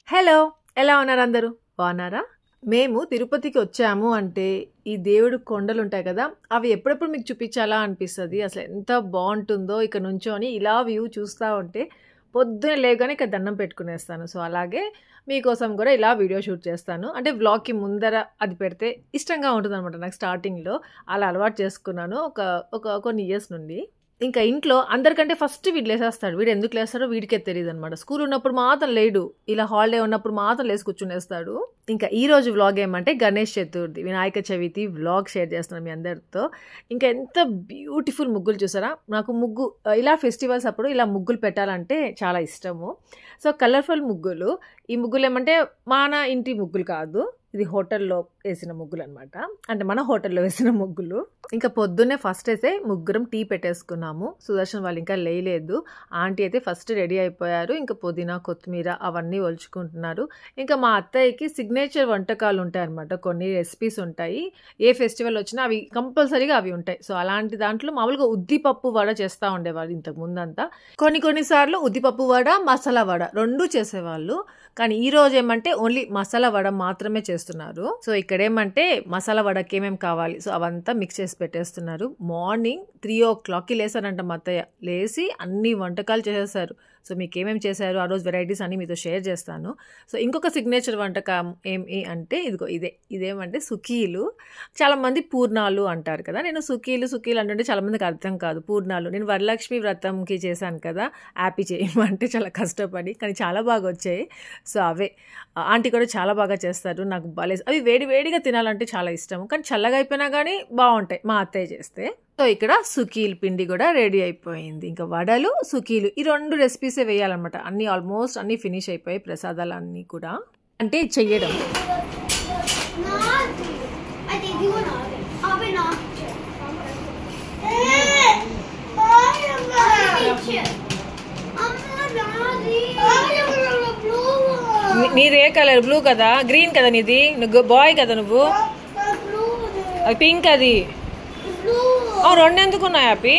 Hello! ఎలా ఉన్నారు అందరూ? బాగున్నారా? మేము తిరుపతికి వచ్చాము అంటే, ఈ దేవుడు కొండలుంటాయి కదా! అవి ఎప్పుడెప్పుడు మీకు చూపించాలా అనిపిస్తది. అసలు ఎంత బావుంటుందో ఇక్కడ నుంచొని ఇలా వ్యూ చూస్తా ఉంటే, పొద్దున్నే లేవగానే ఇక్కడ దండం పెట్టుకునేస్తాను. సో, అలాగే మీకోసం కూడా ఇలా వీడియో షూట్ చేస్తాను. అంటే వ్లాగ్‌కి ముందర అది పెడితే ఇష్టంగా ఉంటుందనమాట నాకు స్టార్టింగ్‌లో. అలా అలవాటు చేసుకున్నాను కొన్ని ఇయర్స్ నుండి. ఇంకా ఇంట్లో అందరికంటే ఫస్ట్ వీడు లేసేస్తాడు. వీడు ఎందుకు లేస్తాడో వీడికే తెలీదనమాట. స్కూల్ ఉన్నప్పుడు మాత్రం లేడు. ఇలా హాలిడే ఉన్నప్పుడు మాత్రం లేసి కూర్చునేస్తాడు. ఇంకా ఈరోజు వ్లాగ్ ఏమంటే గణేష్ చతుర్థి, వినాయక చవితి వ్లాగ్ షేర్ చేస్తున్నాను మీ అందరితో. ఇంకా ఎంత బ్యూటిఫుల్ ముగ్గులు చూసారా? నాకు ఇలా ఫెస్టివల్స్ అప్పుడు ఇలా ముగ్గులు పెట్టాలంటే చాలా ఇష్టము. సో, కలర్ఫుల్ ముగ్గులు. ఈ ముగ్గులు ఏమంటే మన ఇంటి ముగ్గులు కాదు. ఇది హోటల్లో వేసిన ముగ్గులు అనమాట. అంటే మన హోటల్లో వేసిన ముగ్గులు. ఇంకా పొద్దున్నే ఫస్ట్ అయితే ముగ్గురం టీ పెట్టేసుకున్నాము. సుదర్శన్ వాళ్ళు ఇంకా లేయలేదు. ఆంటీ అయితే ఫస్ట్ రెడీ అయిపోయారు. ఇంకా పుదీనా, కొత్తిమీర అవన్నీ ఒలుచుకుంటున్నారు. ఇంకా మా అత్తయ్యకి సిగ్నేచర్ వంటకాలు ఉంటాయన్నమాట. కొన్ని రెసిపీస్ ఉంటాయి. ఏ ఫెస్టివల్ వచ్చినా అవి కంపల్సరీగా అవి ఉంటాయి. సో, అలాంటి దాంట్లో మామూలుగా ఉద్దిపప్పు వడ చేస్తూ ఉండేవాళ్ళు ఇంతకు ముందంతా. కొన్నిసార్లు ఉద్దిపప్పు వడ, మసాలా వడ 2 చేసేవాళ్ళు. కానీ ఈ రోజు ఏమంటే ఓన్లీ మసాలా వడ మాత్రమే చేస్తున్నారు. సో, ఇక్కడ ఏమంటే మసాలా వడకి ఏమేమి కావాలి సో అవంతా మిక్స్ చేసి పెట్టేస్తున్నారు. మార్నింగ్ 3 o'clockకి లేసారంట మా అత్తయ్య. లేసి అన్ని వంటకాలు చేసేసారు. సో, మీకు ఏమేమి చేశారు ఆ రోజు వెరైటీస్ అన్ని మీతో షేర్ చేస్తాను. సో, ఇంకొక సిగ్నేచర్ వంటకం ఏమి అంటే ఇదేమంటే సుఖీలు. చాలామంది పూర్ణాలు అంటారు కదా. నేను సుఖీలు అంటుంటే చాలామందికి అర్థం కాదు. పూర్ణాలు నేను వరలక్ష్మి వ్రతంకి చేశాను కదా, హ్యాపీ చేయమంటే చాలా కష్టపడి, కానీ చాలా బాగా వచ్చాయి. సో, అవే ఆంటీ కూడా చాలా బాగా చేస్తారు. నాకు అవి వేడిగా తినాలంటే చాలా ఇష్టం. కానీ చల్లగా అయిపోయినా కానీ బాగుంటాయి మా అత్తయ్య చేస్తే. సో, ఇక్కడ సుఖీల్ పిండి కూడా రెడీ అయిపోయింది. ఇంకా వడలు, సుఖీలు ఈ 2 రెసిపీసే వేయాలన్నమాట. ఆల్మోస్ట్ అన్నీ ఫినిష్ అయిపోయాయి. ప్రసాదాలు అన్నీ కూడా అంటే చెయ్యడం. నీదే కలర్ బ్లూ కదా, గ్రీన్ కదా నీది, నువ్వు బాయ్ కదా, నువ్వు పింక్ అది. 2 ఎందుకు ఉన్నాయి అప్పి?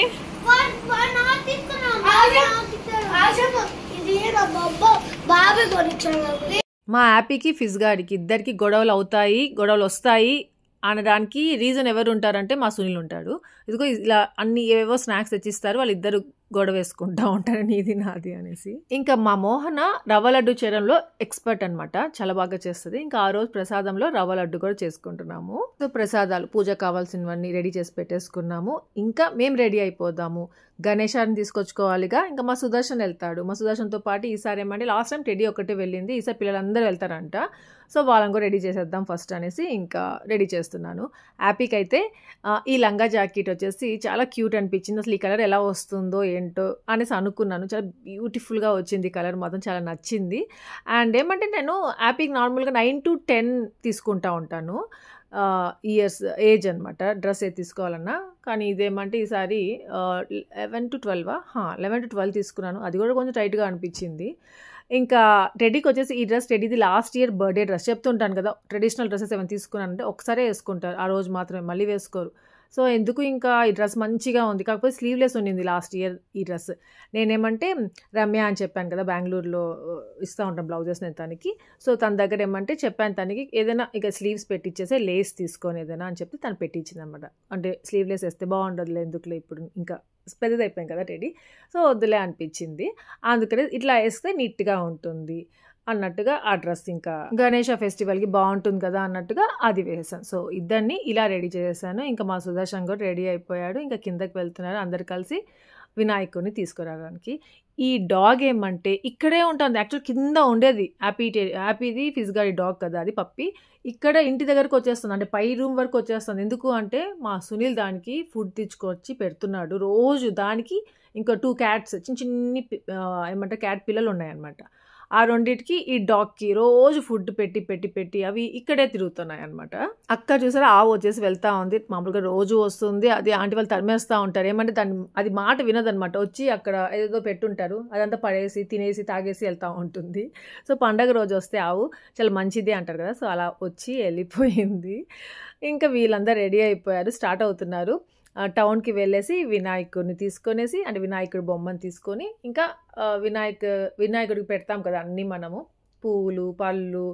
మా హ్యాపీకి ఫిజ్ గాడికి ఇద్దరికి గొడవలు వస్తాయి అనడానికి రీజన్ ఎవరు ఉంటారంటే మా సునీల్ ఉంటాడు. ఇదిగో ఇలా అన్ని ఏవేవో స్నాక్స్ తెచ్చిస్తారు, వాళ్ళిద్దరు గొడవ వేసుకుంటా ఉంటారు నీది నాది అనేసి. ఇంకా మా మోహన రవ్వ లడ్డు చేయడంలో ఎక్స్పర్ట్ అనమాట. చాలా బాగా చేస్తుంది. ఇంకా ఆ రోజు ప్రసాదంలో రవ్వ లడ్డు కూడా చేసుకుంటున్నాము. సో, ప్రసాదాలు పూజ కావాల్సినవన్నీ రెడీ చేసి పెట్టేసుకున్నాము. ఇంకా మేము రెడీ అయిపోదాము. గణేశాన్ని తీసుకొచ్చుకోవాలిగా. ఇంకా మా సుదర్శన్ వెళ్తాడు. మా సుదర్శన్తో పాటు ఈసారి ఏమంటే లాస్ట్ టైం టెడీ ఒకటే వెళ్ళింది, ఈసారి పిల్లలందరూ వెళ్తారంట. సో, వాళ్ళని కూడా రెడీ చేసేద్దాం ఫస్ట్ అనేసి ఇంకా రెడీ చేస్తున్నాను. హ్యాపీకి అయితే ఈ లంగా జాకెట్ వచ్చేసి చాలా క్యూట్ అనిపించింది. అసలు ఈ కలర్ ఎలా వస్తుందో ఏంటో అనేసి అనుకున్నాను. చాలా బ్యూటిఫుల్గా వచ్చింది. కలర్ మాత్రం చాలా నచ్చింది. అండ్ ఏమంటే నేను హ్యాపీకి నార్మల్గా 9 to 10 తీసుకుంటా ఉంటాను ఇయర్స్ ఏజ్ అనమాట డ్రెస్ ఏది తీసుకోవాలన్నా. కానీ ఇదేమంటే ఈసారి 11 to 12 తీసుకున్నాను. అది కూడా కొంచెం టైట్గా అనిపించింది. ఇంకా టెడీకి వచ్చేసి ఈ డ్రెస్ టెడీది లాస్ట్ ఇయర్ బర్త్డే డ్రెస్. చెప్తుంటాను కదా, ట్రెడిషనల్ డ్రెస్సెస్ ఏమైనా తీసుకున్నానంటే ఒకసారే వేసుకుంటారు, ఆ రోజు మాత్రమే, మళ్ళీ వేసుకోరు. సో, ఎందుకు ఇంకా ఈ డ్రెస్ మంచిగా ఉంది. కాకపోతే స్లీవ్లెస్ ఉండింది లాస్ట్ ఇయర్ ఈ డ్రెస్. నేనేమంటే రమ్య అని చెప్పాను కదా, బెంగళూరులో ఇస్తూ ఉంటాను బ్లౌజెస్ నేను తనకి. సో, తన దగ్గర ఏమంటే చెప్పాను తనకి ఏదైనా ఇక స్లీవ్స్ పెట్టించేసే, లేస్ తీసుకొని ఏదైనా అని చెప్పి తను పెట్టించింది అనమాట. అంటే స్లీవ్లెస్ వేస్తే బాగుండదులే, ఎందుకులే ఇప్పుడు ఇంకా పెద్దది అయిపోయింది కదా టెడీ, సో వద్దులే అనిపించింది. అందుకనే ఇట్లా వేస్తే నీట్గా ఉంటుంది అన్నట్టుగా ఆ డ్రెస్ ఇంకా గణేష ఫెస్టివల్కి బాగుంటుంది కదా అన్నట్టుగా అది వేసాను. సో, ఇద్దరిని ఇలా రెడీ చేశాను. ఇంకా మా సుదర్శన్ కూడా రెడీ అయిపోయాడు. ఇంకా కిందకి వెళ్తున్నారు అందరు కలిసి వినాయకుడిని తీసుకురావడానికి. ఈ డాగ్ ఏమంటే ఇక్కడే ఉంటుంది. యాక్చువల్ కింద ఉండేది హ్యాపీది ఫిజ్ గాడి డాగ్ కదా, అది పప్పి. ఇక్కడ ఇంటి దగ్గరకు వచ్చేస్తుంది, అంటే పై రూమ్ వరకు వచ్చేస్తుంది. ఎందుకు అంటే మా సునీల్ దానికి ఫుడ్ తెచ్చుకొచ్చి పెడుతున్నాడు రోజు. దానికి ఇంకా 2 క్యాట్స్ చిన్ని ఏమంటే క్యాట్ పిల్లలు ఉన్నాయన్నమాట. ఆ రెండింటికి ఈ డాగ్కి రోజు ఫుడ్ పెట్టి అవి ఇక్కడే తిరుగుతున్నాయి అనమాట. అక్క చూసారా ఆవు వచ్చేసి వెళ్తా ఉంది. మామూలుగా రోజు వస్తుంది, అది ఆంటీ వాళ్ళు తరిమేస్తూ ఉంటారు. ఏమంటే అది మాట వినదనమాట. వచ్చి అక్కడ ఏదో పెట్టుంటారు, అదంతా పడేసి తినేసి తాగేసి వెళ్తూ ఉంటుంది. సో, పండగ రోజు వస్తే ఆవు చాలా మంచిది అంటారు కదా. సో, అలా వచ్చి వెళ్ళిపోయింది. ఇంకా వీళ్ళందరూ రెడీ అయిపోయారు, స్టార్ట్ అవుతున్నారు. టౌన్కి వెళ్ళేసి వినాయకుడిని తీసుకొనేసి, అంటే వినాయకుడి బొమ్మను తీసుకొని ఇంకా వినాయకుడికి పెడతాం కదా అన్నీ మనము పువ్వులు, పళ్ళు,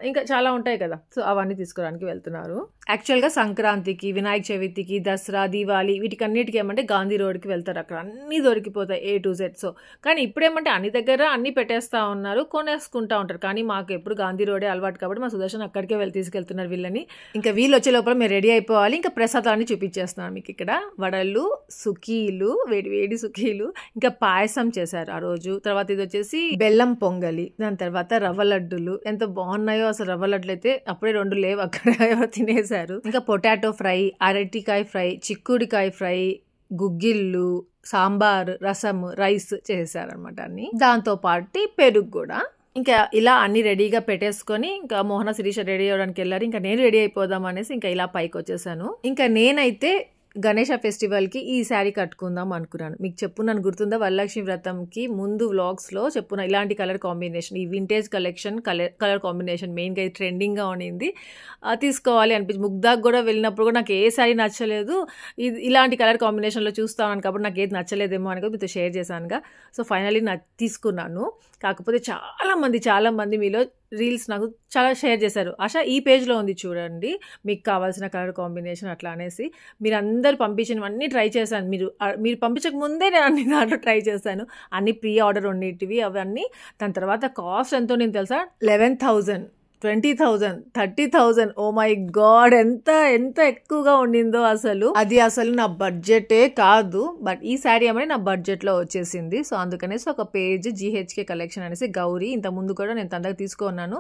ఇంకా చాలా ఉంటాయి కదా. సో అవన్నీ తీసుకోవడానికి వెళ్తున్నారు. యాక్చువల్గా సంక్రాంతికి, వినాయక చవితికి, దసరా, దీవాలి వీటికన్నిటికి ఏమంటే గాంధీ రోడ్కి వెళ్తారు. అక్కడ అన్నీ దొరికిపోతాయి A to Z. సో కానీ ఇప్పుడేమంటే అన్ని దగ్గర అన్నీ పెట్టేస్తూ ఉన్నారు, కొనేసుకుంటూ ఉంటారు. కానీ మాకు ఎప్పుడు గాంధీ రోడే అలవాటు కాబట్టి మా సుదర్శన్ అక్కడికే తీసుకెళ్తున్నారు వీళ్ళని. ఇంకా వీళ్ళు వచ్చే లోపల మేము రెడీ అయిపోవాలి. ఇంకా ప్రసాదాన్ని చూపించేస్తున్నాను మీకు. ఇక్కడ వడలు, సుఖీలు, వేడి వేడి సుఖీలు, ఇంకా పాయసం చేశారు ఆ రోజు. తర్వాత ఇది వచ్చేసి బెల్లం పొంగలి, దాని తర్వాత రవ్వ లడ్డులు. ఎంత బాగున్నాయో అసలు రవ్వ లడ్డులు అయితే. అప్పుడే 2 లేవు అక్కడ, ఎవరో తినేశారు. ఇంకా పొటాటో ఫ్రై, అరటికాయ ఫ్రై, చిక్కుడికాయ ఫ్రై, గుగ్గిళ్ళు, సాంబార్, రసం, రైస్ చేశారనమాట అన్ని. దాంతో పాటు పెరుగు కూడా. ఇంకా ఇలా అన్ని రెడీగా పెట్టేసుకొని ఇంకా మోహన, శిరీష రెడీ అవ్వడానికి వెళ్ళారు. ఇంకా నేను రెడీ అయిపోదాం అనేసి ఇంకా ఇలా పైకి వచ్చేసాను. ఇంకా నేనైతే గణేష ఫెస్టివల్కి ఈ శారీ కట్టుకుందాం అనుకున్నాను. మీకు చెప్పున్నాను, గుర్తుందా? వరలక్ష్మి వ్రతంకి ముందు వ్లాగ్స్లో చెప్పున్నా ఇలాంటి కలర్ కాంబినేషన్, ఈ వింటేజ్ కలెక్షన్ కలర్ కాంబినేషన్ మెయిన్గా ట్రెండింగ్గా ఉండింది. తీసుకోవాలి అనిపించి ముగ్ధాకు కూడా వెళ్ళినప్పుడు కూడా నాకు ఏ శారీ నచ్చలేదు. ఇలాంటి కలర్ కాంబినేషన్లో చూస్తాను కాబట్టి నాకు ఏది నచ్చలేదేమో అని మీతో షేర్ చేశానుగా. సో ఫైనల్లీ తీసుకున్నాను. కాకపోతే చాలామంది మీలో రీల్స్ నాకు చాలా షేర్ చేశారు. ఆశ ఈ పేజ్లో ఉంది చూడండి, మీకు కావాల్సిన కలర్ కాంబినేషన్ అట్లా అనేసి. మీరు అందరు పంపించినవన్నీ ట్రై చేశాను. మీరు పంపించక ముందే నేను అన్ని దాంట్లో ట్రై చేశాను. అన్ని ప్రీ ఆర్డర్ ఉండేటివి అవన్నీ. దాని తర్వాత కాస్ట్ ఎంతో నేను తెలుసా, 11,000, 20,000, 30,000. ఓ మై గాడ్, ఎంత ఎక్కువగా ఉండిందో అసలు. అది అసలు నా బడ్జెటే కాదు. బట్ ఈ శారీ ఏమని నా బడ్జెట్లో వచ్చేసింది. సో అందుకనేసి ఒక పేజ్ GHK కలెక్షన్ అనేసి గౌరీ, ఇంత ముందు కూడా నేను తన దగ్గర తీసుకున్నాను.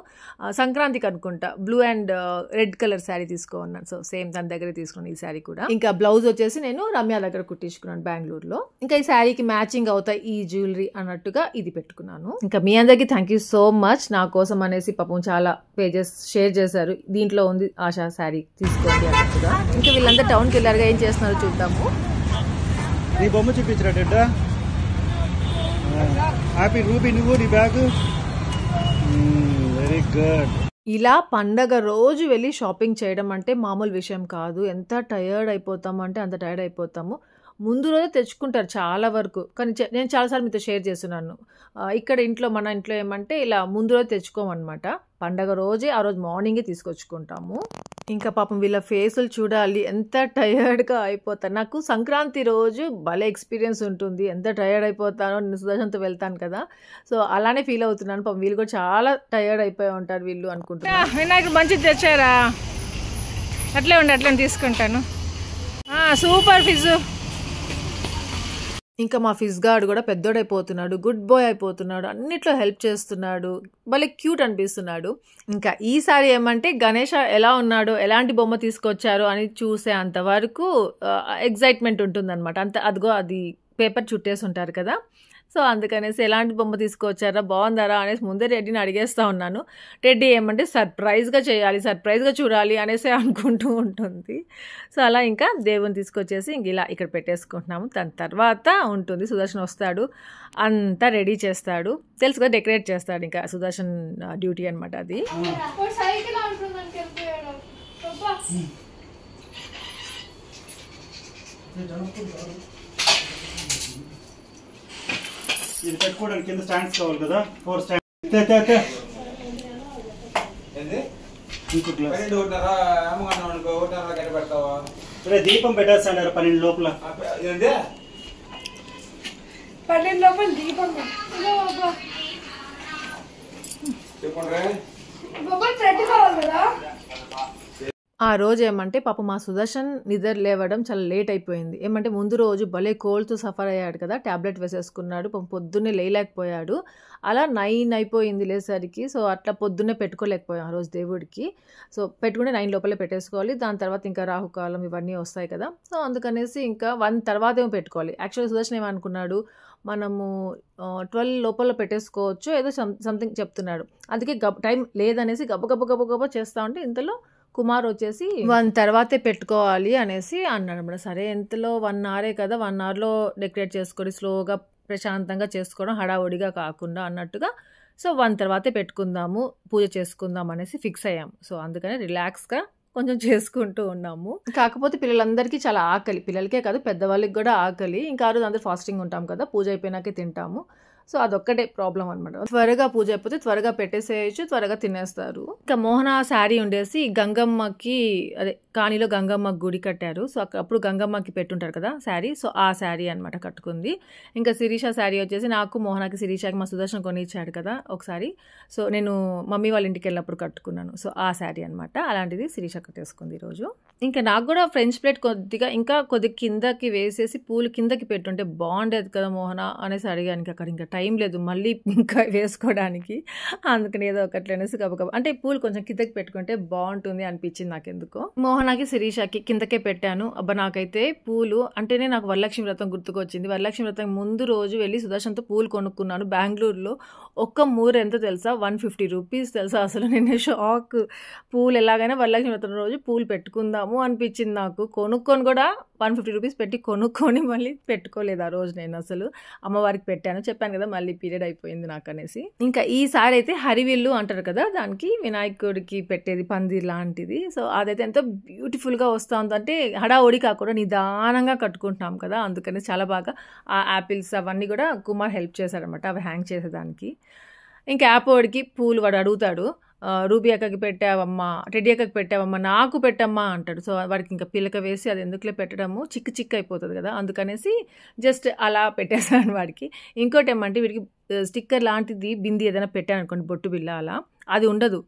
సంక్రాంతికి అనుకుంటా blue and red colour sari తీసుకున్నాను. సో సేమ్ తన దగ్గర తీసుకున్నాను ఈ శారీ కూడా. ఇంకా బ్లౌజ్ వచ్చేసి నేను రమ్య దగ్గర కుట్టించుకున్నాను బెంగళూరులో. ఇంకా ఈ శారీకి మ్యాచింగ్ అవుతాయి ఈ జ్యువెలరీ అన్నట్టుగా ఇది పెట్టుకున్నాను. ఇంకా మీ అందరికి థ్యాంక్ యూ సో మచ్. నా కోసం అనేసి పాపం చాలా పేజెస్ షేర్ చేశారు. దీంట్లో ఉంది ఆశా శారీ తీసుకోండి అన్నట్టుగా. ఇంకా వీళ్ళంతా టౌన్కి వెళ్ళారుగా, ఏం చేస్తున్నారో చూద్దాము. నీ బొమ్మ చూపించరా? హ్యాపీ రూబీ, నువ్వు నీ బ్యాగ్. Very good. ఇలా పండగ రోజు వెళ్ళి షాపింగ్ చేయడం అంటే మామూలు విషయం కాదు. ఎంత టయర్డ్ అయిపోతాము అంటే అంత టయర్డ్ అయిపోతాము. ముందు రోజే తెచ్చుకుంటారు చాలా వరకు. కానీ నేను చాలాసార్లు మీతో షేర్ చేస్తున్నాను. ఇక్కడ మన ఇంట్లో ఏమంటే ఇలా ముందు రోజు తెచ్చుకోమన్నమాట. పండగ రోజే ఆ రోజు మార్నింగే తీసుకొచ్చుకుంటాము. ఇంకా పాపం వీళ్ళ ఫేసులు చూడాలి, ఎంత టయర్డ్గా అయిపోతారు. నాకు సంక్రాంతి రోజు భలే ఎక్స్పీరియన్స్ ఉంటుంది. ఎంత టయర్డ్ అయిపోతానో, నేను సుదర్శన్తో వెళ్తాను కదా, సో అలానే ఫీల్ అవుతున్నాను. పాపం వీళ్ళు కూడా చాలా టయర్డ్ అయిపోయి ఉంటారు వీళ్ళు అనుకుంటున్నారు. వినాయకుడు మంచిది తెచ్చారా? అట్లే తీసుకుంటాను. Super fizz. ఇంకా మా ఫిజ్ గార్డ్ కూడా పెద్దోడైపోతున్నాడు, గుడ్ బాయ్ అయిపోతున్నాడు, అన్నిట్లో హెల్ప్ చేస్తున్నాడు, భలే క్యూట్ అనిపిస్తున్నాడు. ఇంకా ఈసారి ఏమంటే గణేష ఎలా ఉన్నాడో, ఎలాంటి బొమ్మ తీసుకొచ్చారో అని చూసే అంతవరకు ఎగ్జైట్మెంట్ ఉంటుందన్నమాట. అదిగో అది పేపర్ చుట్టేసి ఉంటారు కదా, సో అందుకనేసి ఎలాంటి బొమ్మ తీసుకొచ్చారా, బాగుందారా అనేసి ముందే రెడ్డిని అడిగేస్తూ ఉన్నాను. రెడ్డి ఏమంటే సర్ప్రైజ్గా చేయాలి, సర్ప్రైజ్గా చూడాలి అనేసి అనుకుంటూ ఉంటుంది. సో అలా ఇంకా దేవుని తీసుకొచ్చేసి ఇంక ఇలా ఇక్కడ పెట్టేసుకుంటున్నాము. దాని తర్వాత ఉంటుంది సుదర్శన్ వస్తాడు, అంతా రెడీ చేస్తాడు, తెలుసు కదా, డెకరేట్ చేస్తాడు. ఇంకా సుదర్శన్ డ్యూటీ అనమాట అది. ఇది పెట్టుకోవడానికి కింద స్టాండ్స్ కావాలి కదా, 4 స్టాండ్స్. దీపం పెట్టేస్తాడు 12 లోపల. 12 లోపల దీపం ఆ రోజు ఏమంటే పాప మా సుదర్శన్ నిద్ర లేవడం చాలా లేట్ అయిపోయింది. ఏమంటే ముందు రోజు భలే కోల్డ్తో సఫర్ అయ్యాడు కదా, ట్యాబ్లెట్ వేసేసుకున్నాడు, పొద్దున్నే లేయలేకపోయాడు. అలా 9 అయిపోయింది లేసరికి. సో అట్లా పొద్దున్నే పెట్టుకోలేకపోయాం ఆ రోజు దేవుడికి. సో పెట్టుకుంటే 9 లోపలే పెట్టేసుకోవాలి. దాని తర్వాత ఇంకా రాహుకాలం ఇవన్నీ వస్తాయి కదా, సో అందుకనేసి ఇంకా 1 తర్వాత ఏమో పెట్టుకోవాలి. యాక్చువల్లీ సుదర్శన్ ఏమనుకున్నాడు, మనము 12 లోపల పెట్టేసుకోవచ్చు ఏదో సంథింగ్ చెప్తున్నాడు. అందుకే టైం లేదనేసి గబగబ చేస్తా ఉంటే ఇంతలో కుమార్ వచ్చేసి 1 తర్వాతే పెట్టుకోవాలి అనేసి అన్నాడు అనమాట. సరే ఎంతలో 1 అవరే కదా, 1 అవర్లో డెకరేట్ చేసుకొని స్లోగా ప్రశాంతంగా చేసుకోవడం, హడావుడిగా కాకుండా అన్నట్టుగా. సో 1 తర్వాతే పెట్టుకుందాము, పూజ చేసుకుందాం అనేసి ఫిక్స్ అయ్యాము. సో అందుకని రిలాక్స్గా కొంచెం చేసుకుంటూ ఉన్నాము. కాకపోతే పిల్లలందరికీ చాలా ఆకలి, పిల్లలకే కాదు పెద్దవాళ్ళకి కూడా ఆకలి. ఇంకా ఆ రోజు అందరూ ఫాస్టింగ్ ఉంటాం కదా, పూజ అయిపోయినాకే తింటాము. సో అదొక్కటే ప్రాబ్లం అనమాట. త్వరగా పూజ అయిపోతే త్వరగా పెట్టేసేయచ్చు, త్వరగా తినేస్తారు. ఇంకా మోహన శారీ ఉండేసి గంగమ్మకి అదే కాణిలో గంగమ్మ గుడి కట్టారు. సో అప్పుడు గంగమ్మకి పెట్టుంటారు కదా శారీ, సో ఆ శారీ అనమాట కట్టుకుంది. ఇంకా శిరీష శారీ వచ్చేసి నాకు మోహనకి శిరీషకి మా సుదర్శన్ కొని ఇచ్చాడు కదా ఒకసారి, సో నేను మమ్మీ వాళ్ళ ఇంటికి వెళ్ళినప్పుడు కట్టుకున్నాను. సో ఆ శారీ అనమాట, అలాంటిది శిరీష కట్టేసుకుంది ఈరోజు. ఇంకా నాకు కూడా ఫ్రెంచ్ ప్లేట్ కొద్దిగా కిందకి వేసేసి పూలు కిందకి పెట్టుంటే బాగుండేది కదా మోహన అనేసి అడిగాను. అక్కడ ఇంకా టైం లేదు మళ్ళీ ఇంకా వేసుకోవడానికి, అందుకని ఏదో ఒకట్లనేసి గబగబా అంటే పూలు కొంచెం కిందకి పెట్టుకుంటే బాగుంటుంది అనిపించింది నాకెందుకో. మోహనకి శిరీషకి కిందకే పెట్టాను. అబ్బా నాకైతే పూలు అంటేనే నాకు వరలక్ష్మి వ్రతం గుర్తుకొచ్చింది. వరలక్ష్మి వ్రతం ముందు రోజు వెళ్ళి సుదర్శన్తో పూలు కొనుక్కున్నాను బెంగళూరులో. ఒక్క మూర ఎంత తెలుసా, 150 రూపీస్ తెలుసా. అసలు నేను షాక్. పూలు ఎలాగైనా వరలక్ష్మి వ్రతం రోజు పూలు పెట్టుకుందాము అనిపించింది నాకు. కొనుక్కొని కూడా 150 రూపీస్ పెట్టి కొనుక్కొని మళ్ళీ పెట్టుకోలేదు ఆ రోజు. నేను అసలు అమ్మవారికి పెట్టాను, చెప్పాను కదా మళ్ళీ పీరియడ్ అయిపోయింది నాకు అనేసి. ఇంకా ఈసారి అయితే హరివిల్లు అంటారు కదా, దానికి వినాయకుడికి పెట్టేది పందిర్ లాంటిది. సో అదైతే ఎంతో బ్యూటిఫుల్గా వస్తూ ఉంది. అంటే హడావుడి కాకుండా నిదానంగా కట్టుకుంటున్నాం కదా, అందుకని చాలా బాగా ఆ యాపిల్స్ అవన్నీ కూడా కుమార్ హెల్ప్ చేశారనమాట అవి హ్యాంగ్ చేసేదానికి. ఇంకా యాపోడికి పూలు వాడు అడుగుతాడు, రూబీ అక్కకి పెట్టావమ్మా, టెడ్డీ అక్కకి పెట్టావమ్మా, నాకు పెట్టమ్మా అంటాడు. సో వాడికి ఇంకా పిల్లక వేసి అది ఎందుకులే పెట్టడము, చిక్కు అయిపోతుంది కదా, అందుకనేసి జస్ట్ అలా పెట్టేశాను వాడికి. ఇంకోటి ఏమంటే వీడికి స్టిక్కర్ లాంటిది బింది ఏదైనా పెట్టాను అనుకోండి, బొట్టు బిల్ల అలా, అది ఉండదు.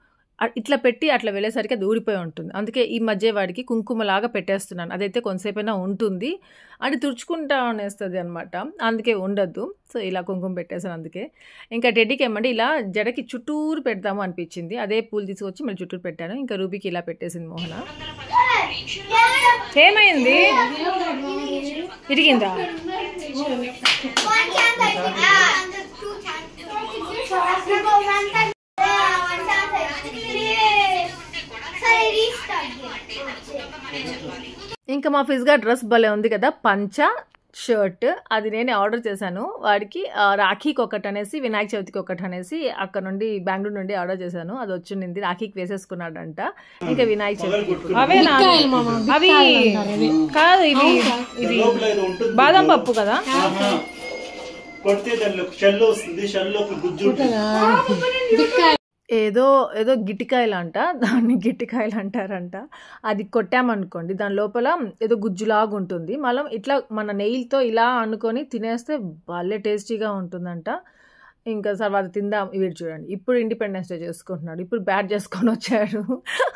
ఇట్లా పెట్టి అట్లా వెళ్ళేసరికి అది ఊడిపోయి ఉంటుంది. అందుకే ఈ మధ్య వాడికి కుంకుమలాగా పెట్టేస్తున్నాను. అదైతే కొంతసేపైనా ఉంటుంది, అది తుడుచుకుంటా అనేస్తుంది అనమాట, అందుకే ఉండద్దు. సో ఇలా కుంకుమ పెట్టేసాను అందుకే. ఇంకా టెడ్డీకి ఏమంటే ఇలా జడకి చుట్టూరు పెడతాము అనిపించింది, అదే పూలు తీసుకొచ్చి మళ్ళీ చుట్టూరు పెట్టాను. ఇంకా రూబీకి ఇలా పెట్టేసింది మోహన. ఏమైంది, ఇరిగిందా? ఇంకా మా ఫిజ్గా డ్రెస్ భలే ఉంది కదా, పంచ షర్ట్, అది నేనే ఆర్డర్ చేశాను వాడికి. రాఖీకి ఒకటి అనేసి, వినాయక చవితికి ఒకటి అనేసి అక్కడ నుండి బెంగళూరు నుండి ఆర్డర్ చేశాను. అది వచ్చింది, రాఖీకి వేసేసుకున్నాడంట. ఇంకా వినాయక చవితి అవే అవి కాదు, ఇవి ఇవి బాదం పప్పు కదా. ఏదో గిట్టికాయలు అంట, దాన్ని గిట్టికాయలు అంటారంట. అది కొట్టామనుకోండి దాని లోపల ఏదో గుజ్జులాగా ఉంటుంది, మనం ఇట్లా మన నెయిల్తో ఇలా అనుకొని తినేస్తే భలే టేస్టీగా ఉంటుందంట. ఇంకా తర్వాత తిందాం. వీడు చూడండి ఇప్పుడు ఇండిపెండెన్స్ డే చేసుకుంటున్నాడు, ఇప్పుడు బ్యాట్ చేసుకొని వచ్చాడు,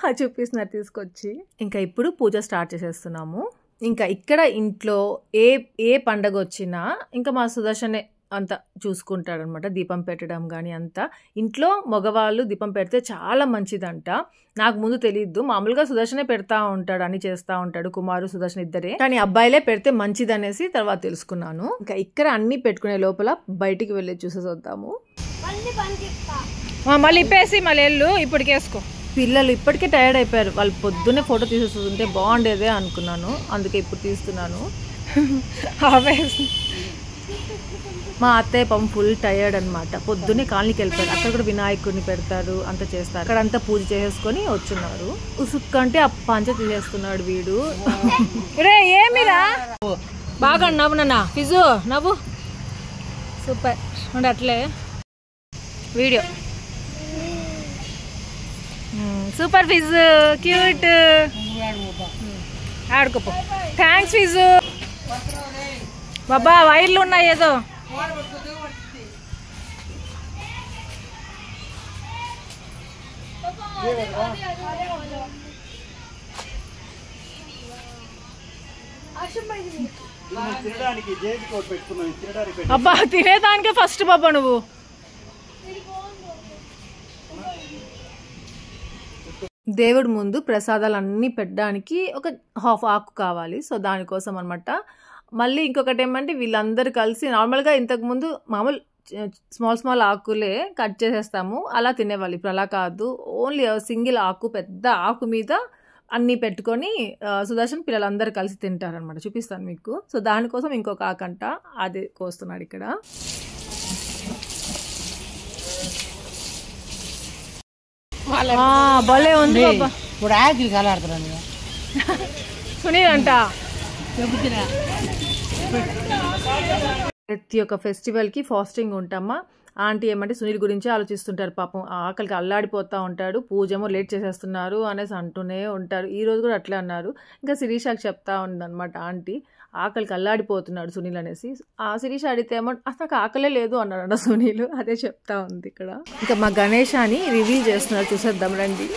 అది చూపిస్తున్నారు తీసుకొచ్చి. ఇంకా ఇప్పుడు పూజ స్టార్ట్ చేసేస్తున్నాము. ఇంకా ఇక్కడ ఇంట్లో ఏ పండగ వచ్చినా ఇంకా మా సుదర్శనే అంతా చూసుకుంటాడనమాట, దీపం పెట్టడం కానీ అంతా. ఇంట్లో మగవాళ్ళు దీపం పెడితే చాలా మంచిదంట. నాకు ముందు తెలియదు, మామూలుగా సుదర్శనే పెడతా ఉంటాడు, అని చేస్తూ ఉంటాడు, కుమారు సుదర్శన్ ఇద్దరే, కానీ అబ్బాయిలే పెడితే మంచిది అనేసి తర్వాత తెలుసుకున్నాను. ఇంకా ఇక్కడ అన్ని పెట్టుకునే లోపల బయటికి వెళ్ళి చూసేసి వద్దాము. మళ్ళీ ఇప్పేసి మళ్ళీ వెళ్ళు, ఇప్పటికి వేసుకో. పిల్లలు ఇప్పటికే టైర్డ్ అయిపోయారు, వాళ్ళు పొద్దున్నే ఫోటో తీసేస్తుంటే బాగుండేదే అనుకున్నాను, అందుకే ఇప్పుడు తీస్తున్నాను. మా అత్తయ్య పాపం ఫుల్ టైర్డ్ అనమాట, పొద్దున్నే కాలనీకి వెళ్ళిపోయారు. అక్కడ కూడా వినాయకుడిని పెడతారు, అంతా చేస్తారు. అక్కడ అంతా పూజ చేసేసుకొని వచ్చున్నారు. ఉసుక్కంటే ఆ పంచ తీసేస్తున్నాడు వీడు. రే ఏమిరా బాగా నవ్వు నాన్న, ఫిజు నవ్వు, సూపర్ ఉండి అట్లే వీడియో. Super ఫిజు, cute, ఆడుకోపో. థ్యాంక్స్ ఫిజు. బాబా వైర్లు ఉన్నాయి ఏదో. అబ్బా తినేదానికే ఫస్ట్ బాబా నువ్వు. దేవుడి ముందు ప్రసాదాలు అన్నీ పెట్టడానికి ఒక హాఫ్ ఆకు కావాలి, సో దానికోసం అనమాట. మళ్ళీ ఇంకొకటి ఏమంటే వీళ్ళందరూ కలిసి నార్మల్గా ఇంతకుముందు మామూలు స్మాల్ ఆకులే కట్ చేసేస్తాము, అలా తినేవాళ్ళు. ఇప్పుడు అలా కాదు, ఓన్లీ సింగిల్ ఆకు, పెద్ద ఆకు మీద అన్నీ పెట్టుకొని సుదర్శన్ పిల్లలందరూ కలిసి తింటారనమాట. చూపిస్తాను మీకు. సో దానికోసం ఇంకొక ఆకంట అది కోస్తున్నాడు ఇక్కడ. భలే ఉంది బాబా. ఇప్పుడు ఆకిలి కలాడుతున్నాను సునీల్ అంట. ప్రతి ఒక్క ఫెస్టివల్కి ఫాస్టింగ్ ఉంటామా. ఆంటీ ఏమంటే సునీల్ గురించి ఆలోచిస్తుంటారు. పాపం ఆకలికి అల్లాడిపోతూ ఉంటాడు, పూజేమో లేట్ చేసేస్తున్నారు అనేసి అంటూనే ఉంటారు. ఈ రోజు కూడా అట్లే అన్నారు. ఇంకా శిరీషకి చెప్తా ఉందన్నమాట ఆంటీ, ఆకలికి అల్లాడిపోతున్నాడు సునీల్ అనేసి. ఆ శిరీష అడిగితే ఏమో నాకు ఆకలే లేదు అన్నాడు సునీల్. అదే చెప్తా ఉంది ఇక్కడ. ఇంకా మా గణేశాని రివీల్ చేస్తున్నారు, చూసేద్దాం రండి.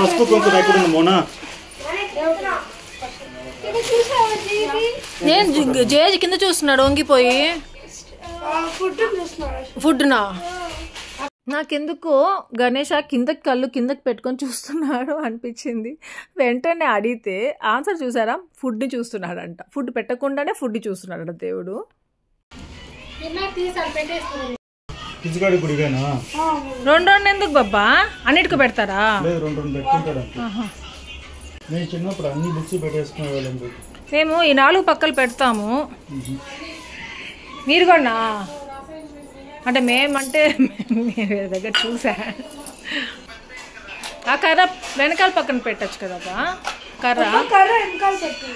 పసుపు కుంకుమ ఎక్కడ ఉంది మోనా? నేను జేజీ కింద చూస్తున్నాడు వంగిపోయి. ఫుడ్నా? నాకెందుకో గణేష్ కళ్ళు కిందకి పెట్టుకొని చూస్తున్నాడు అనిపించింది. వెంటనే అడిగితే ఆన్సర్ చూసారా, ఫుడ్ని చూస్తున్నాడంట. ఫుడ్ పెట్టకుండానే ఫుడ్ చూస్తున్నాడంట దేవుడు. రెండు ఎందుకు బాబా, అన్నిటికీ పెడతారా? మేము ఈ 4 పక్కలు పెడతాము. మీరు కూడా అంటే మేమంటే వేరే దగ్గర చూసా. ఆ కర్ర వెనకాల పక్కన పెట్టచ్చు కదా కర్ర వెనకాల పెట్టి.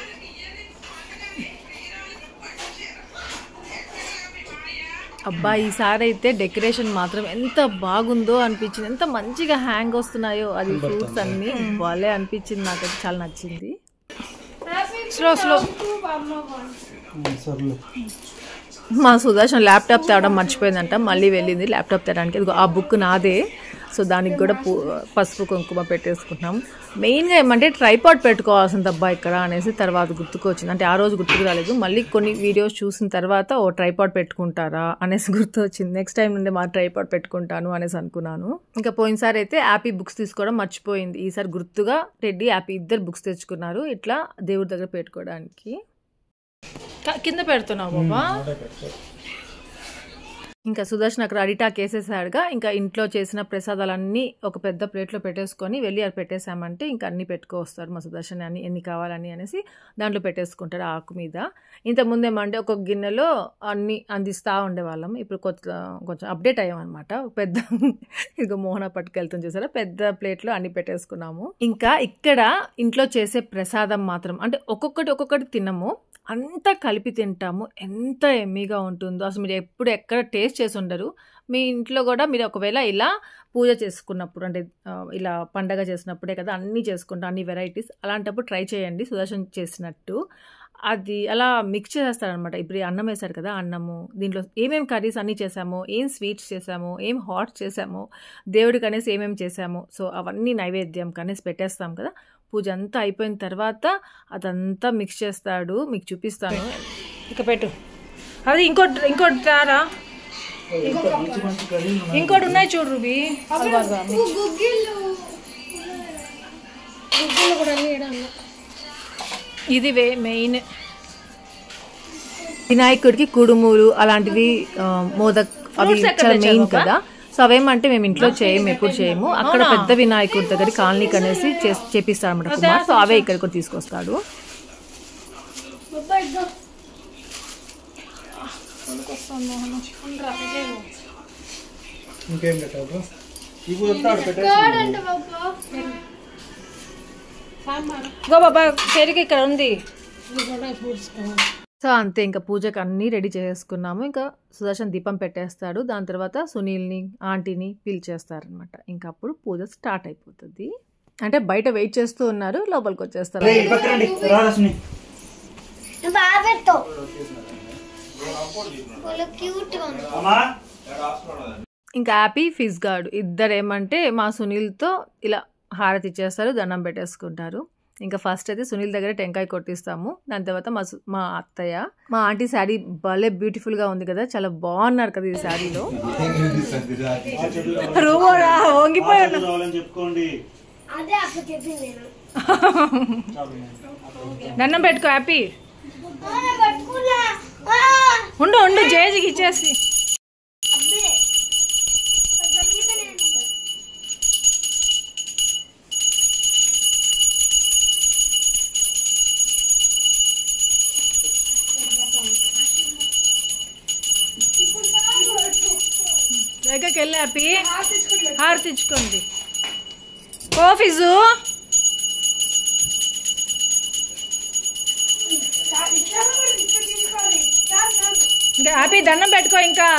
అబ్బా ఈసారి అయితే డెకరేషన్ మాత్రం ఎంత బాగుందో అనిపించింది. ఎంత మంచిగా హ్యాంగ్ వస్తున్నాయో అది ఫ్రూట్స్ అన్ని వాళ్ళే అనిపించింది. నాకైతే చాలా నచ్చింది. స్లో మా సుదర్శన్ ల్యాప్టాప్ తేవడం మర్చిపోయిందంట, మళ్ళీ వెళ్ళింది ల్యాప్టాప్ తేడానికి. ఆ బుక్ నాదే, సో దానికి కూడా పసుపు కుంకుమ పెట్టేసుకుంటున్నాం. మెయిన్గా ఏమంటే ట్రైపాడ్ పెట్టుకోవాల్సింది అబ్బా ఇక్కడ అనేసి తర్వాత గుర్తుకు వచ్చింది. అంటే ఆ రోజు గుర్తుకు రాలేదు, మళ్ళీ కొన్ని వీడియోస్ చూసిన తర్వాత ఓ ట్రైపాడ్ పెట్టుకుంటారా అనేసి గుర్తు వచ్చింది. నెక్స్ట్ టైం నుండి మా ట్రైపాడ్ పెట్టుకుంటాను అనేసి అనుకున్నాను. ఇంకా పోయినసారి అయితే యాపీ బుక్స్ తీసుకోవడం మర్చిపోయింది. ఈసారి గుర్తుగా రెడ్డి యాపీ ఇద్దరు బుక్స్ తెచ్చుకున్నారు ఇట్లా దేవుడి దగ్గర పెట్టుకోవడానికి. కింద పెడుతున్నావు బాబా. ఇంకా సుదర్శన్ అక్కడ అడిటాక్ వేసేసాడుగా. ఇంకా ఇంట్లో చేసిన ప్రసాదాలన్నీ ఒక పెద్ద ప్లేట్లో పెట్టేసుకొని వెళ్ళి అది పెట్టేసామంటే ఇంకా అన్నీ పెట్టుకొస్తారు మా సుదర్శన్. అన్ని ఎన్ని కావాలని అనేసి దాంట్లో పెట్టేసుకుంటాడు ఆకు మీద. ఇంతకుముందు ఏమంటే ఒక గిన్నెలో అన్నీ అందిస్తూ ఉండేవాళ్ళం. ఇప్పుడు కొంచెం అప్డేట్ అయ్యామన్నమాట. పెద్ద ఇదిగో మోహన పట్టుకెళ్తాం చూసారా, పెద్ద ప్లేట్లో అన్ని పెట్టేసుకున్నాము. ఇంకా ఇక్కడ ఇంట్లో చేసే ప్రసాదం మాత్రం అంటే ఒక్కొక్కటి తినము, అంతా కలిపి తింటాము. ఎంత ఎమ్మీగా ఉంటుందో అసలు మీరు ఎప్పుడు ఎక్కడ టేస్ట్ చేసి ఉండరు. మీ ఇంట్లో కూడా మీరు ఒకవేళ ఇలా పూజ చేసుకున్నప్పుడు అంటే ఇలా పండగ చేసినప్పుడే కదా అన్నీ చేసుకుంటాం, అన్ని వెరైటీస్. అలాంటప్పుడు ట్రై చేయండి సుదర్శన్ చేసినట్టు. అది అలా మిక్స్ చేస్తారనమాట. ఇప్పుడు అన్నం వేశారు కదా, అన్నము దీంట్లో ఏమేమి కర్రీస్ అన్నీ చేసామో, ఏం స్వీట్స్ చేసామో, ఏం హాట్ చేసామో, దేవుడికి అనేసి ఏమేమి చేసామో, సో అవన్నీ నైవేద్యం కనేసి పెట్టేస్తాం కదా. పూజ అంతా అయిపోయిన తర్వాత అదంతా మిక్స్ చేస్తాడు, మీకు చూపిస్తాను. ఇక పెట్టు అది ఇంకోటి తారా, ఇంకోటి ఉన్నాయి చూడు రూబీ. ఇది మెయిన్ వినాయకుడికి కుడుములు అలాంటివి మోదక్ అవి చాలా మెయిన్ కదా. సో అవేమంటే మేము ఇంట్లో చేయము, ఎప్పుడు చేయము. అక్కడ పెద్ద వినాయకుడి దగ్గర కాలనీకి అనేసి చేపిస్తాడు అనమాట కుమార్. సో అవే ఇక్కడికి కూడా తీసుకొస్తాడు. గో బాబా పెరిగి ఇక్కడ ఉంది. సో అంతే, ఇంకా పూజకు అన్నీ రెడీ చేసుకున్నాము. ఇంకా సుదర్శన్ దీపం పెట్టేస్తాడు. దాని తర్వాత సునీల్ని ఆంటీని పిలిచేస్తారనమాట. ఇంకా అప్పుడు పూజ స్టార్ట్ అయిపోతుంది. అంటే బయట వెయిట్ చేస్తూ ఉన్నారు, లోపలికి వచ్చేస్తారు. ఇంకా హ్యాపీ ఫిజ్ గార్డ్ ఇద్దరు ఏమంటే మా సునీల్తో ఇలా హారతి ఇచ్చేస్తారు, దండం పెట్టేసుకుంటారు. ఇంకా ఫస్ట్ అయితే సునీల్ దగ్గర టెంకాయ కొట్టిస్తాము. దాని తర్వాత మా అత్తయ్య, మా ఆంటీ శారీ భలే బ్యూటిఫుల్ గా ఉంది కదా, చాలా బాగున్నారు కదా ఈ శారీలో. దండం పెట్టుకో హ్యాపీ. ఉండు జేజీకి ఇచ్చేసి. దగ్గరికి వెళ్ళి హ్యాపీ హారతిచ్చుకోండి. ఓ ఫిజు హ్యాపీ దండం పెట్టుకో ఇంకా.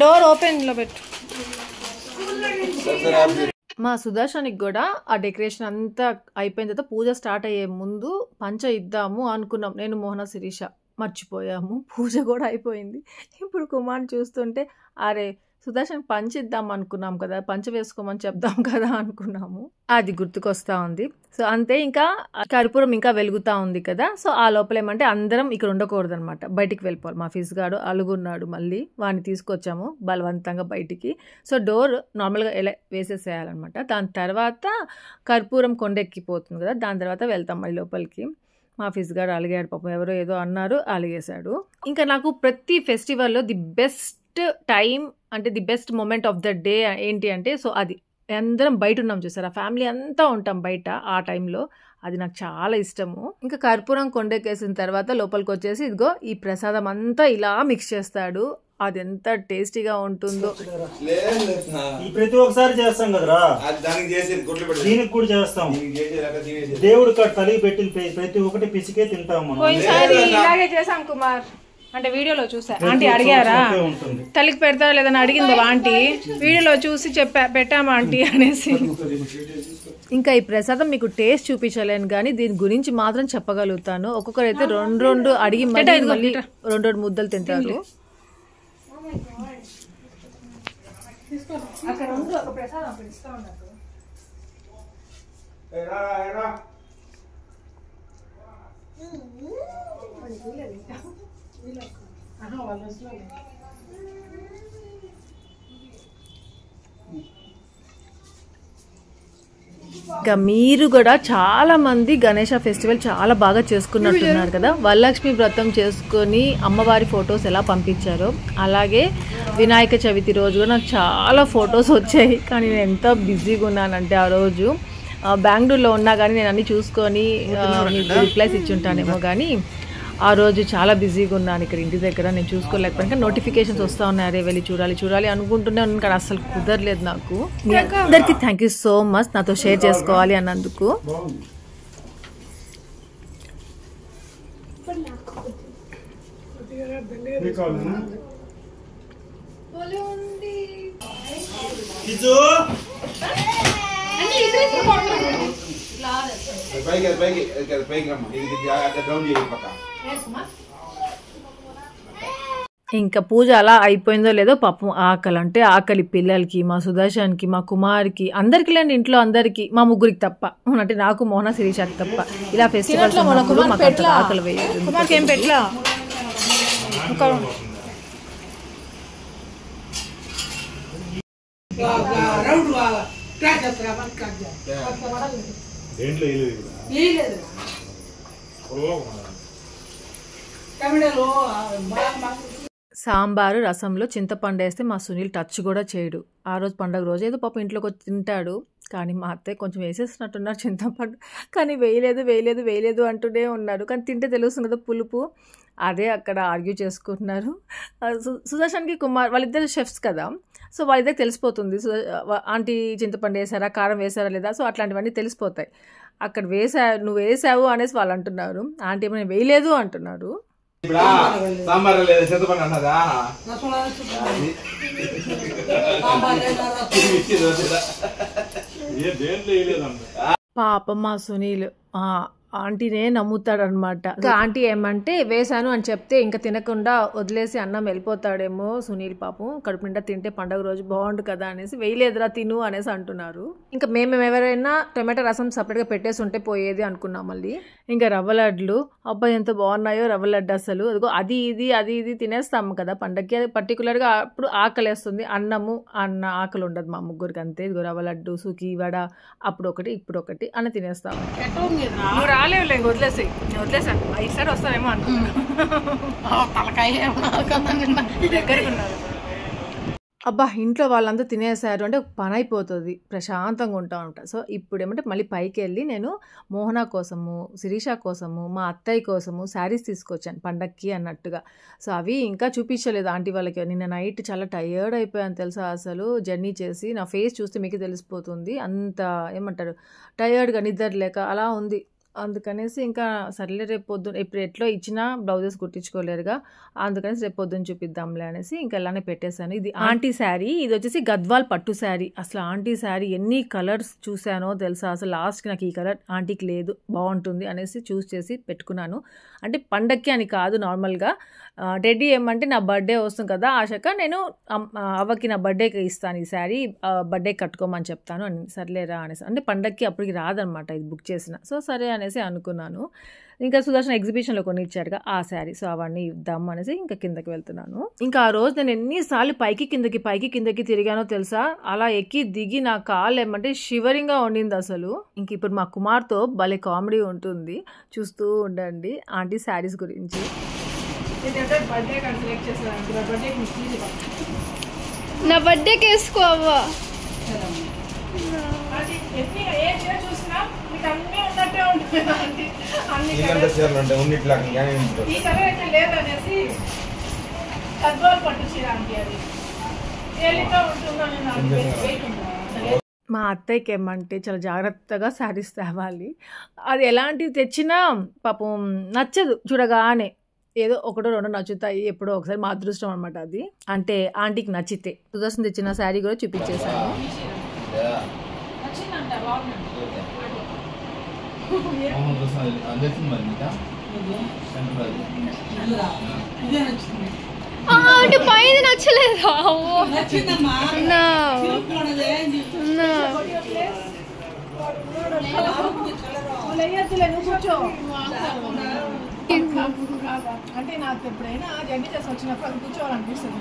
డోర్ ఓపెన్ లో పెట్టు. మా సుదర్శనికి కూడా ఆ డెకరేషన్ అంతా అయిపోయిన తర్వాత పూజ స్టార్ట్ అయ్యే ముందు పంచ ఇద్దాము అనుకున్నాం. నేను మోహన శిరీష మర్చిపోయాము. పూజ కూడా అయిపోయింది. ఇప్పుడు కుమార్ని చూస్తుంటే అరే సుదర్శన్ పంచ ఇద్దాం అనుకున్నాం కదా, పంచ వేసుకోమని చెప్దాం కదా అనుకున్నాము. అది గుర్తుకొస్తా ఉంది. సో అంతే, ఇంకా కర్పూరం ఇంకా వెలుగుతా ఉంది కదా. సో ఆ లోపల ఏమంటే అందరం ఇక్కడ ఉండకూడదు అనమాట, బయటికి వెళ్ళిపోవాలి. మా ఫిజ్ గాడు అలుగున్నాడు, మళ్ళీ వాడిని తీసుకొచ్చాము బలవంతంగా బయటికి. సో డోర్ నార్మల్గా ఎలా వేసేసేయాలన్నమాట. దాని తర్వాత కర్పూరం కొండెక్కిపోతుంది కదా, దాని తర్వాత వెళ్తాం మళ్ళీ లోపలికి. మా ఫిజ్ గాడు అలిగాడు పాపం, ఎవరో ఏదో అన్నారు అలిగేశాడు. ఇంకా నాకు ప్రతి ఫెస్టివల్లో ది బెస్ట్ టైం అంటే the best moment of the day ఏంటి అంటే, సో అది అందరం బయట ఉన్నాం చూసారా, ఫ్యామిలీ అంతా ఉంటాం బయట ఆ టైంలో. అది నాకు చాలా ఇష్టము. ఇంకా కర్పూరం కొండెక్కేసిన తర్వాత లోపలికి వచ్చేసి ఇదిగో ఈ ప్రసాదం అంతా ఇలా మిక్స్ చేస్తాడు. అది ఎంత టేస్టీగా ఉంటుందో. ప్రతి ఒక్కసారి చేస్తాం కదరా, దీనికి కూడా చేస్తాం. దేవుడు కలిగి పెట్టిన ప్రతి ఒక్కటి పిసికే తింటాం. ఇలాగే చేసాం కుమార్, అంటే వీడియోలో చూసా. ఆంటీ అడిగారా తల్లికి పెడతారా లేదని అడిగిందా ఆంటీ, వీడియోలో చూసి పెట్టామా ఆంటీ అనేసి. ఇంకా ఈ ప్రసాదం మీకు టేస్ట్ చూపించలేను కానీ దీని గురించి మాత్రం చెప్పగలుగుతాను. ఒక్కొక్కరైతే రెండు అడిగి మళ్ళీ 2 ముద్దలు తింటారు. ఇంకా మీరు కూడా చాలా మంది గణేష ఫెస్టివల్ చాలా బాగా చేసుకున్నట్టున్నారు కదా. వరలక్ష్మి వ్రతం చేసుకొని అమ్మవారి ఫొటోస్ ఎలా పంపించారో అలాగే వినాయక చవితి రోజు కూడా నాకు చాలా ఫొటోస్ వచ్చాయి. కానీ నేను ఎంత బిజీగా ఉన్నానంటే ఆ రోజు బెంగళూరులో ఉన్నా కానీ నేను అన్నీ చూసుకొని మీకు రిప్లైస్ ఇచ్చి ఉంటానేమో, కానీ ఆ రోజు చాలా బిజీగా ఉన్నాను ఇక్కడ ఇంటి దగ్గర. నేను చూసుకోలేకపోయినా నోటిఫికేషన్స్ వస్తూ ఉన్నాయి, అరే వెళ్ళి చూడాలి అనుకుంటున్నాను కానీ అసలు కుదరలేదు నాకు. మీ అందరికీ థ్యాంక్ యూ సో మచ్ నాతో షేర్ చేసుకోవాలి అన్నందుకు. ఇంకా పూజ అలా అయిపోయిందో లేదో పాపం ఆకలి అంటే ఆకలి పిల్లలకి, మా సుదర్శన్కి, మా కుమార్కి, అందరికి లేండి ఇంట్లో అందరికి, మా ముగ్గురికి తప్ప, అంటే నాకు మోహన శిరీషకి తప్ప. ఇలా ఫెస్టివల్స్ మాకు ఆకలి వేయదు. సాంబారు రసంలో చింతపండు వేస్తే మా సునీల్ టచ్ కూడా చేయడు. ఆ రోజు పండగ రోజు ఏదో పాప ఇంట్లోకి వచ్చి తింటాడు, కానీ మా అత్తయ్య కొంచెం వేసేసినట్టున్నారు చింతపండు, కానీ వేయలేదు అంటూనే ఉన్నారు. కానీ తింటే తెలుస్తుంది కదా పులుపు. అదే అక్కడ ఆర్గ్యూ చేసుకుంటున్నారు. సుదర్శన్కి కుమార్ వాళ్ళిద్దరు షెఫ్స్ కదా, సో వాళ్ళిద్దరికి తెలిసిపోతుంది ఆంటీ చింతపండు వేసారా, కారం వేసారా లేదా, సో అట్లాంటివన్నీ తెలిసిపోతాయి. అక్కడ నువ్వు వేసావు అనేసి వాళ్ళు అంటున్నారు, ఆంటీ ఏమో నేను వేయలేదు అంటున్నారు. పాపం మా సునీల్ ఆంటీనే నమ్ముతాడనమాట. ఇంకా ఆంటీ ఏమంటే వేసాను అని చెప్తే ఇంకా తినకుండా వదిలేసి అన్నం వెళ్ళిపోతాడేమో సునీల్, పాపం కడుపు నిండా తింటే పండుగ రోజు బాగుండు కదా అనేసి వేయలేదురా తిను అనేసి అంటున్నారు. ఇంకా మేము ఎవరైనా టొమాటో రసం సపరేట్గా పెట్టేసి ఉంటే పోయేది అనుకున్నాం. మళ్ళీ ఇంకా రవ్వ లడ్లు, అబ్బాయి ఎంత బాగున్నాయో రవ్వ లడ్డు అసలు. అదిగో అది ఇది తినేస్తాము కదా పండగకి, అది పర్టికులర్గా అప్పుడు ఆకలేస్తుంది. అన్న ఆకలి ఉండదు మా ముగ్గురికి అంతే. ఇదిగో రవ్వ లడ్డు, సుఖీ, వడ, అప్పుడు ఒకటి ఇప్పుడు ఒకటి అని తినేస్తాము. రాలేవులే వదిలేసాను, ఈసారి వస్తానేమో అనుకున్నాను. అబ్బా! ఇంట్లో వాళ్ళంతా తినేసారు అంటే ఒక పని అయిపోతది. ప్రశాంతంగా ఉంటా ఉంటా. సో, ఇప్పుడేమంటే మళ్ళీ పైకెళ్ళి నేను మోహన కోసము, శిరీష కోసము, మా అత్తయ్య కోసము శారీస్ తీసుకొచ్చాను పండక్కి అన్నట్టుగా. సో, అవి ఇంకా చూపించలేదు ఆంటీ వాళ్ళకి. నిన్న నైట్ చాలా టయర్డ్ అయిపోయాను తెలుసా అసలు జర్నీ చేసి. నా ఫేస్ చూస్తే మీకే తెలిసిపోతుంది. అంత ఏమంటారు టయర్డ్‌గా నిద్ర లేక అలా ఉంది. అందుకనేసి ఇంకా సర్లే రేపు పొద్దున ఇప్పుడు ఎట్లో ఇచ్చినా బ్లౌజెస్ కుట్టించుకోలేరుగా. అందుకనేసి రేపు పొద్దున చూపిద్దాంలే అనేసి ఇంకా అలానే పెట్టేశాను. ఇది ఆంటీ శారీ. ఇది వచ్చేసి గద్వాల్ పట్టు శారీ. అసలు ఆంటీ శారీ ఎన్ని కలర్స్ చూసానో తెలుసా. అసలు లాస్ట్‌కి నాకు ఈ కలర్ ఆంటీకి లేదు బాగుంటుంది అనేసి చూస్ చేసి పెట్టుకున్నాను. అంటే పండక్కి అని కాదు నార్మల్‌గా. టెడ్డీ ఏమంటే నా బర్త్డే వస్తుంది కదా ఆశక నేను అవ్వకి నా బర్త్డేకి ఇస్తాను ఈ శారీ బర్త్డే కట్టుకోమని చెప్తాను అని. సర్లేరా అనేసి అంటే పండక్కి అప్పటికి రాదనమాట ఇది బుక్ చేసిన. సో సరే అనేసి అనుకున్నాను. ఇంకా సుదర్శన్ ఎగ్జిబిషన్లో కొన్ని ఇచ్చాడుగా ఆ శారీ. సో అవన్నీ ఇద్దాము అనేసి ఇంకా కిందకి వెళ్తున్నాను. ఇంకా ఆ రోజు నేను ఎన్నిసార్లు పైకి కిందకి తిరిగానో తెలుసా. అలా ఎక్కి దిగి నా కాళ్ళు ఏమంటే షివరింగ్గా ఉండింది అసలు. ఇంక ఇప్పుడు మా కుమార్తో భలే కామెడీ ఉంటుంది. చూస్తూ ఉండండి ఆంటీ శారీస్ గురించి. నా బర్త్డేకి వేసుకో అవ్వ. మా అత్తయ్యకి ఏమంటే చాలా జాగ్రత్తగా శారీస్ తేవాలి. అది ఎలాంటివి తెచ్చినా పాపం నచ్చదు చూడగానే. ఏదో ఒకటో రెండో నచ్చుతాయి ఎప్పుడో ఒకసారి. మా అదృష్టం అనమాట అది. అంటే ఆంటీకి నచ్చితే. సుదర్శన్ తెచ్చిన శారీ కూడా చూపించేశాను. అంటే పైన నచ్చలేదా? అంటే నాకు ఎప్పుడైనా జర్నీ చేసి వచ్చినప్పుడు అది కూర్చోవాలనిపిస్తుంది.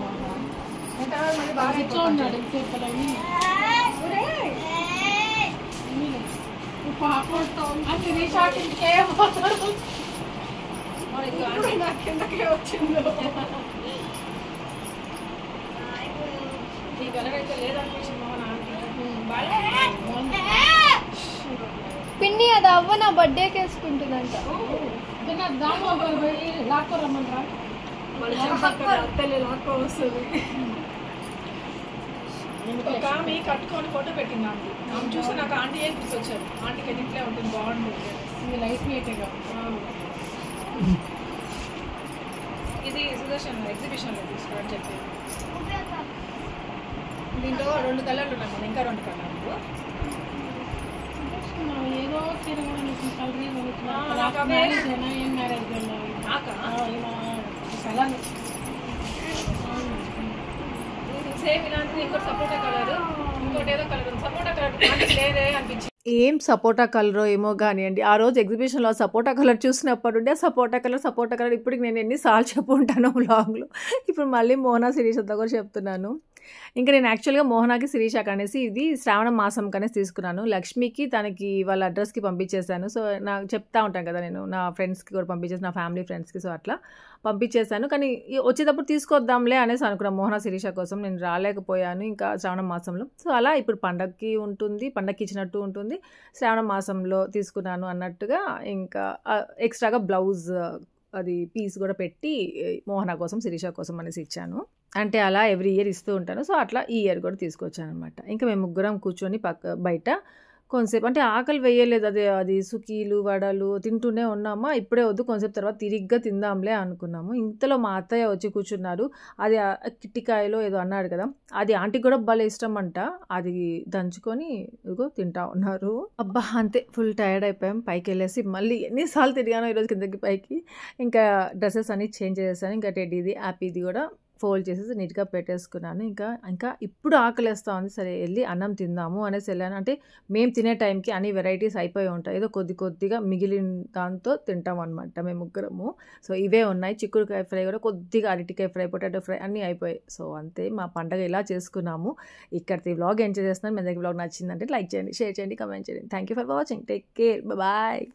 కిందకే వచ్చిందో ఈ కలర్ అయితే లేదనిపించింది. పిన్ని అది అవ్వ నా బర్త్డేకి వేసుకుంటుందంట. లాక్కోరమ్మంటారా లాక్కో వస్తుంది. ఒక ఆమె కట్టుకొని ఫోటో పెట్టింది ఆంటీ. ఆమె చూసి నాకు ఆంటీ ఏం గుర్తొచ్చారు. ఆంటీకి ఎదిట్లే ఉంటుంది బాగుంటుంది. ఇది లైట్ వెయిట్గా. ఇది సుదర్శన్ ఎగ్జిబిషన్లో తీసుకోవడం చెప్పేది. దీంట్లో 2 కలర్లు ఉన్నాయి కదా. ఇంకా 2 కలర్లు ఏదో సేమ్ ఇలాంటిది ఇంకోటి సపోటా కలర్ ఇంకోటి ఏదో కలర్ సపోటా కలర్ లేదే అనిపించింది. ఏం సపోటా కలరో ఏమో కానివ్వండి. ఆ రోజు ఎగ్జిబిషన్లో సపోటా కలర్ చూసినప్పుడు ఉండే సపోటా కలర్ ఇప్పటికి నేను ఎన్నిసార్లు చెప్పుంటాను వ్లాగ్లో. ఇప్పుడు మళ్ళీ మోహన శిరీషతో కూడా చెప్తున్నాను. ఇంకా నేను యాక్చువల్గా మోహనాకి శిరీషకి అనేసి ఇది శ్రావణ మాసం కనేసి తీసుకున్నాను. లక్ష్మికి తనకి వాళ్ళ అడ్రస్కి పంపించేశాను. సో నాకు చెప్తా ఉంటాను కదా నేను నా ఫ్రెండ్స్కి కూడా పంపించేసి నా ఫ్యామిలీ ఫ్రెండ్స్కి. సో అట్లా పంపించేశాను. కానీ వచ్చేటప్పుడు తీసుకొద్దాంలే అనేసి అనుకున్నాను మోహన శిరీష కోసం. నేను రాలేకపోయాను ఇంకా శ్రావణ మాసంలో. సో అలా ఇప్పుడు పండగకి ఇచ్చినట్టు ఉంటుంది. శ్రావణ మాసంలో తీసుకున్నాను అన్నట్టుగా ఇంకా ఎక్స్ట్రాగా బ్లౌజ్ అది పీస్ కూడా పెట్టి మోహన కోసం శిరీష కోసం అనేసి ఇచ్చాను. అంటే అలా ఎవ్రీ ఇయర్ ఇస్తూ ఉంటాను. సో అట్లా ఈ ఇయర్ కూడా తీసుకొచ్చాను అనమాట. ఇంకా మేము ముగ్గురం కూర్చొని బయట కొంతసేపు అంటే ఆకలి వేయలేదు. అది సుకీలు వడలు తింటూనే ఉన్నామా. ఇప్పుడే వద్దు కొంతసేపు తర్వాత తిరిగ్గా తిందాంలే అనుకున్నాము. ఇంతలో మా అత్తయ్య వచ్చి కూర్చున్నారు. అది కిట్టికాయలో ఏదో అన్నాడు కదా, అది ఆంటీకి కూడా భలే ఇష్టం అంట. అది దంచుకొని ఇదిగో తింటా ఉన్నారు. అబ్బా అంతే ఫుల్ టైర్డ్ అయిపోయాం. పైకి వెళ్ళేసి మళ్ళీ ఎన్నిసార్లు తిరిగానో ఈరోజు కిందకి పైకి. ఇంకా డ్రెస్సెస్ అన్ని చేంజ్ చేసేసాను. ఇంకా టెడ్డీది యాపీది కూడా ఫోల్డ్ చేసేసి నీట్గా పెట్టేసుకున్నాను. ఇంకా ఇప్పుడు ఆకలిస్తా ఉంది. సరే వెళ్ళి అన్నం తిందాము అనేసి వెళ్ళాను. అంటే మేము తినే టైంకి అన్ని వెరైటీస్ అయిపోయి ఉంటాయి. ఏదో కొద్దిగా మిగిలిన దాంతో తింటాం అనమాట మేము ముగ్గురము. సో ఇవే ఉన్నాయి. చిక్కుడుకాయ ఫ్రై కూడా కొద్దిగా, అరటికాయ ఫ్రై, పొటాటో ఫ్రై అన్నీ అయిపోయాయి. సో అంతే మా పండగ ఇలా చేసుకున్నాము. ఇక్కడికి వ్లాగ్ ఎంజాయ్ చేస్తున్నాను. మీ దగ్గర వ్లాగ్ నచ్చిందంటే లైక్ చేయండి, షేర్ చేయండి, కమెంట్ చేయండి. Thank you for watching. Take care. Bye.